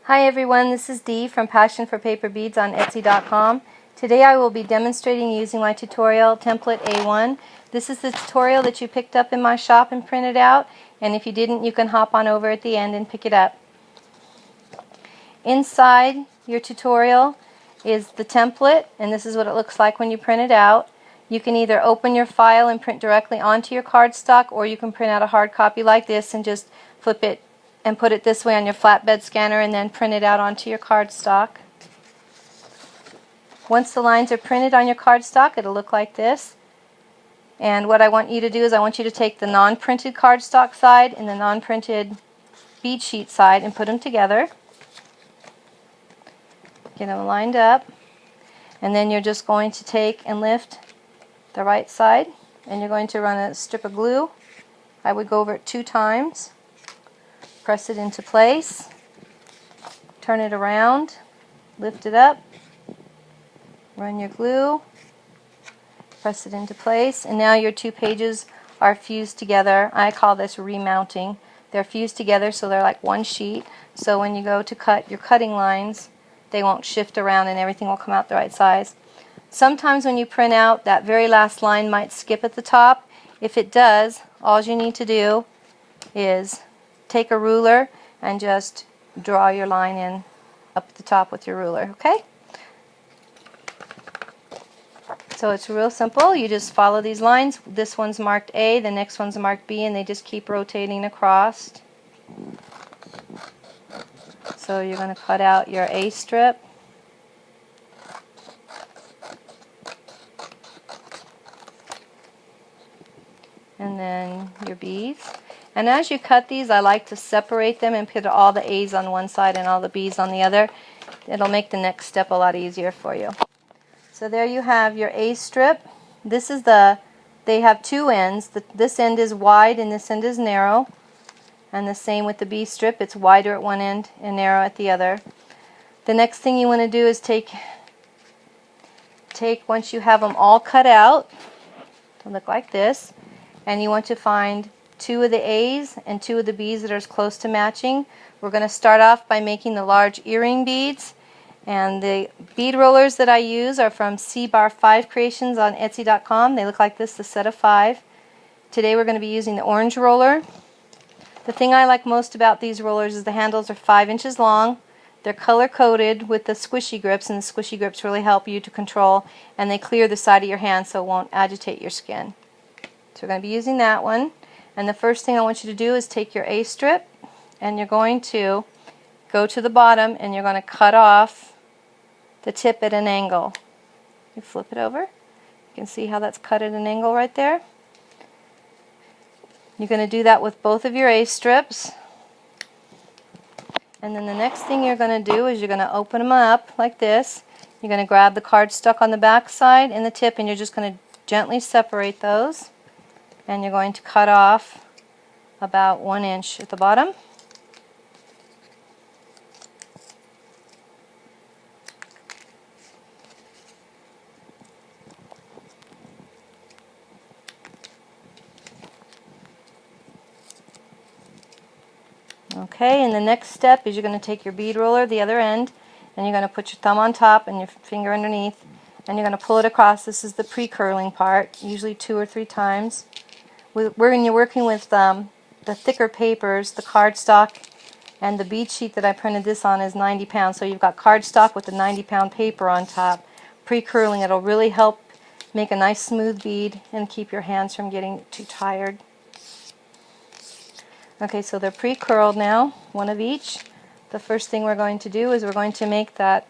Hi everyone, this is Dee from Passion for Paper Beads on Etsy.com. Today I will be demonstrating using my tutorial template A-1. This is the tutorial that you picked up in my shop and printed out, and if you didn't, you can hop on over at the end and pick it up. Inside your tutorial is the template, and this is what it looks like when you print it out. You can either open your file and print directly onto your cardstock, or you can print out a hard copy like this and just flip it and put it this way on your flatbed scanner and then print it out onto your cardstock. Once the lines are printed on your cardstock, it'll look like this. And what I want you to do is I want you to take the non-printed cardstock side and the non-printed bead sheet side and put them together. Get them lined up. And then you're just going to take and lift the right side, and you're going to run a strip of glue. I would go over it 2 times. Press it into place, turn it around, lift it up, run your glue, press it into place, and now your 2 pages are fused together. I call this remounting. They're fused together so they're like one sheet, so when you go to cut your cutting lines, they won't shift around and everything will come out the right size. Sometimes when you print out, that very last line might skip at the top. If it does, all you need to do is take a ruler and just draw your line in up at the top with your ruler, okay? So it's real simple. You just follow these lines. This one's marked A, the next one's marked B, and they just keep rotating across. So you're going to cut out your A strip. And then your B's. And as you cut these, I like to separate them and put all the A's on one side and all the B's on the other. It'll make the next step a lot easier for you. So there you have your A strip. This is they have 2 ends. This end is wide and this end is narrow. And the same with the B strip. It's wider at one end and narrow at the other. The next thing you want to do is take once you have them all cut out, to look like this, and you want to find 2 of the A's and 2 of the B's that are as close to matching. We're going to start off by making the large earring beads, and the bead rollers that I use are from C-Bar 5 Creations on Etsy.com. They look like this, the set of 5. Today we're going to be using the orange roller. The thing I like most about these rollers is the handles are 5 inches long. They're color coded with the squishy grips, and the squishy grips really help you to control, and they clear the side of your hand so it won't agitate your skin. So we're going to be using that one. And the first thing I want you to do is take your A strip, and you're going to go to the bottom and you're going to cut off the tip at an angle. You flip it over. You can see how that's cut at an angle right there. You're going to do that with both of your A strips. And then the next thing you're going to do is you're going to open them up like this. You're going to grab the cardstock on the back side and the tip, and you're just going to gently separate those. And you're going to cut off about 1 inch at the bottom. Okay, and the next step is you're going to take your bead roller, the other end, and you're going to put your thumb on top and your finger underneath, and you're going to pull it across. This is the pre-curling part, usually 2 or 3 times. When you're working with the thicker papers, the cardstock and the bead sheet that I printed this on is 90 pounds. So you've got cardstock with the 90-pound paper on top. Pre-curling, it'll really help make a nice smooth bead and keep your hands from getting too tired. Okay, so they're pre-curled now, 1 of each. The first thing we're going to do is we're going to make the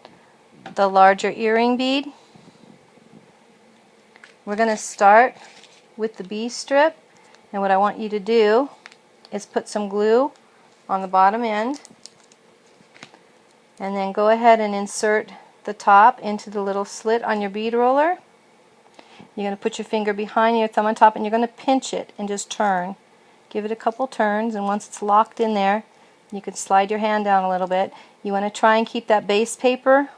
larger earring bead. We're going to start with the B strip. And what I want you to do is put some glue on the bottom end, and then go ahead and insert the top into the little slit on your bead roller. You're going to put your finger behind your thumb on top, and you're going to pinch it and just turn. Give it a couple turns, and once it's locked in there, you can slide your hand down a little bit. You want to try and keep that base paper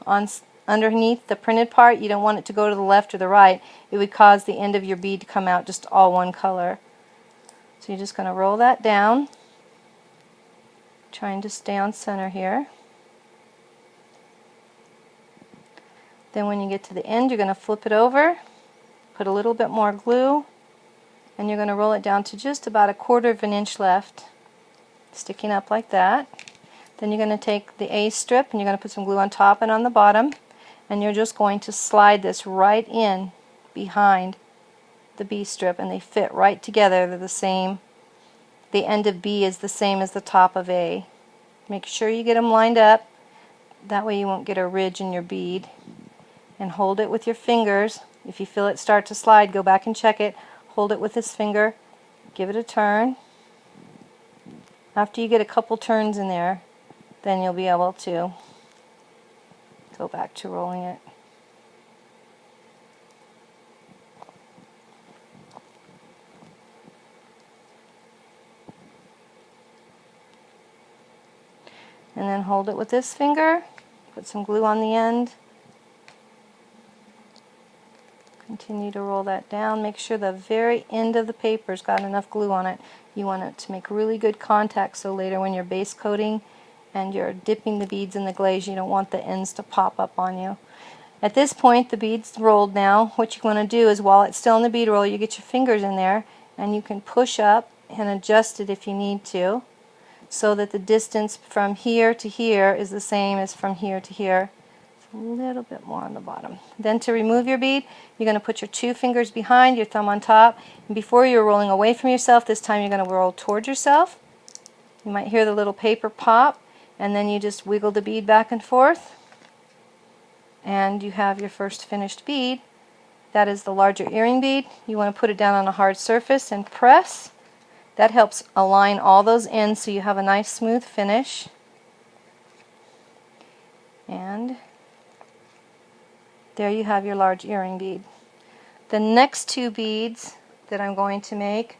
underneath the printed part. You don't want it to go to the left or the right. It would cause the end of your bead to come out just all one color. So you're just going to roll that down, trying to stay on center here. Then when you get to the end, you're going to flip it over, put a little bit more glue, and you're going to roll it down to just about 1/4 of an inch left, sticking up like that. Then you're going to take the A strip and you're going to put some glue on top and on the bottom, and you're just going to slide this right in behind the B strip, and they fit right together. They're the same. The end of B is the same as the top of A. Make sure you get them lined up. That way you won't get a ridge in your bead. And hold it with your fingers. If you feel it start to slide, go back and check it. Hold it with this finger. Give it a turn. After you get a couple turns in there, then you'll be able to go back to rolling it. And then hold it with this finger, put some glue on the end, continue to roll that down. Make sure the very end of the paper's got enough glue on it. You want it to make really good contact, so later when you're base coating and you're dipping the beads in the glaze, you don't want the ends to pop up on you. At this point, the bead's rolled now. What you want to do is, while it's still in the bead roller, you get your fingers in there and you can push up and adjust it if you need to, so that the distance from here to here is the same as from here to here. It's a little bit more on the bottom. Then to remove your bead, you're going to put your 2 fingers behind, your thumb on top, and before you're rolling away from yourself, this time you're going to roll towards yourself. You might hear the little paper pop, and then you just wiggle the bead back and forth, and you have your first finished bead. That is the larger earring bead. You want to put it down on a hard surface and press. That helps align all those ends so you have a nice smooth finish. And there you have your large earring bead. The next 2 beads that I'm going to make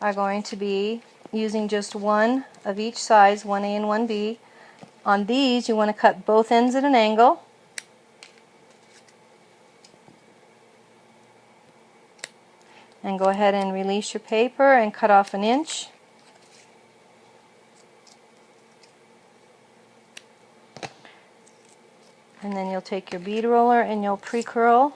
are going to be using just one of each size, 1A and 1B. On these, you want to cut both ends at an angle. And go ahead and release your paper and cut off 1 inch. And then you'll take your bead roller and you'll pre-curl.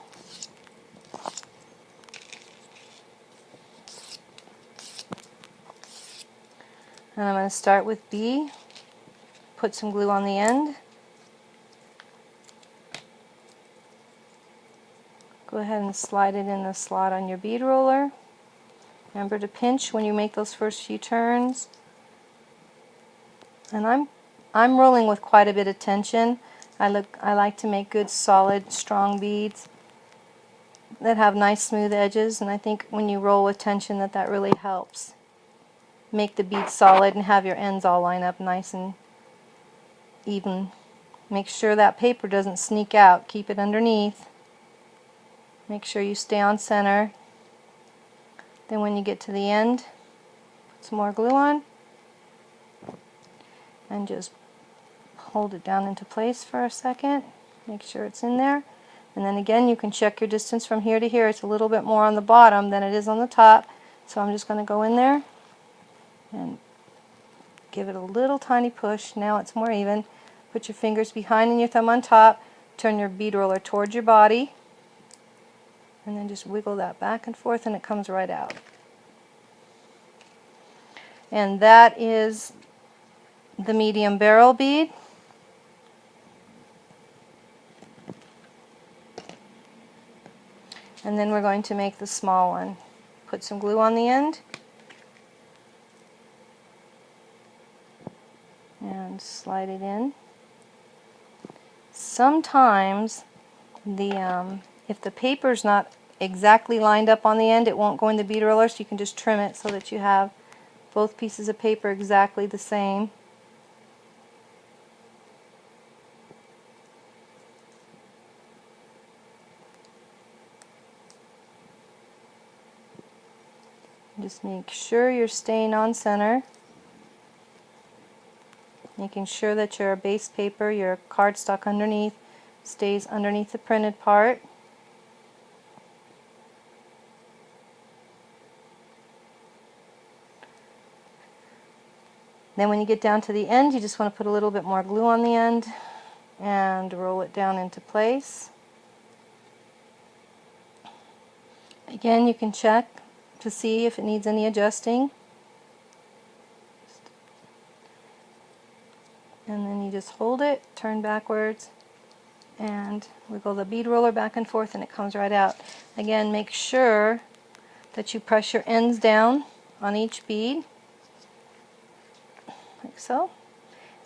And I'm going to start with B. Put some glue on the end. Go ahead and slide it in the slot on your bead roller. Remember to pinch when you make those first few turns. And I'm rolling with quite a bit of tension. I like to make good, solid, strong beads that have nice smooth edges, and I think when you roll with tension that really helps make the bead solid and have your ends all line up nice and even. Make sure that paper doesn't sneak out. Keep it underneath. Make sure you stay on center. Then when you get to the end, put some more glue on and just hold it down into place for a second. Make sure it's in there. And then again, you can check your distance from here to here. It's a little bit more on the bottom than it is on the top. So I'm just going to go in there and give it a little tiny push. Now it's more even. Put your fingers behind and your thumb on top. Turn your bead roller towards your body. And then just wiggle that back and forth and it comes right out. And that is the medium barrel bead. And then we're going to make the small one. Put some glue on the end. And slide it in. Sometimes if the paper's not exactly lined up on the end, it won't go in the bead roller, so you can just trim it so that you have both pieces of paper exactly the same. Just make sure you're staying on center. Making sure that your base paper, your cardstock underneath, stays underneath the printed part. Then when you get down to the end, you just want to put a little bit more glue on the end and roll it down into place. Again, you can check to see if it needs any adjusting. And then you just hold it, turn backwards, and wiggle the bead roller back and forth, and it comes right out. Again, make sure that you press your ends down on each bead, like so.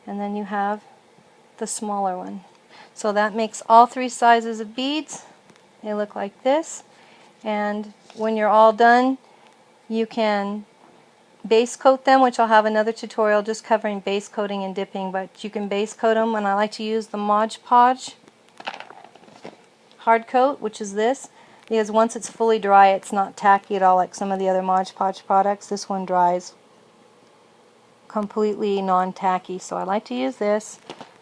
And then you have the smaller one. So that makes all three sizes of beads. They look like this. And when you're all done, you can base coat them, which I'll have another tutorial just covering base coating and dipping, but you can base coat them, and I like to use the Mod Podge hard coat, which is this, because once it's fully dry it's not tacky at all like some of the other Mod Podge products. This one dries completely non-tacky, so I like to use this.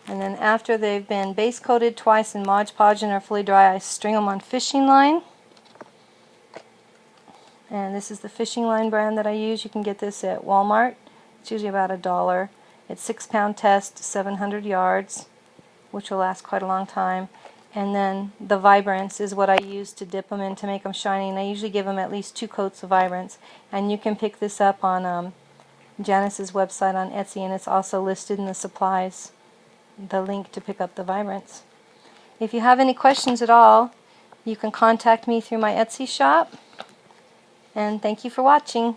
And then after they've been base coated twice in Mod Podge and are fully dry, I string them on fishing line. And this is the fishing line brand that I use. You can get this at Walmart. It's usually about $1. It's 6-pound test, 700 yards, which will last quite a long time. And then the Vibrance is what I use to dip them in to make them shiny. And I usually give them at least 2 coats of Vibrance. And you can pick this up on Janice's website on Etsy, and it's also listed in the supplies, the link to pick up the Vibrance. If you have any questions at all, you can contact me through my Etsy shop. And thank you for watching.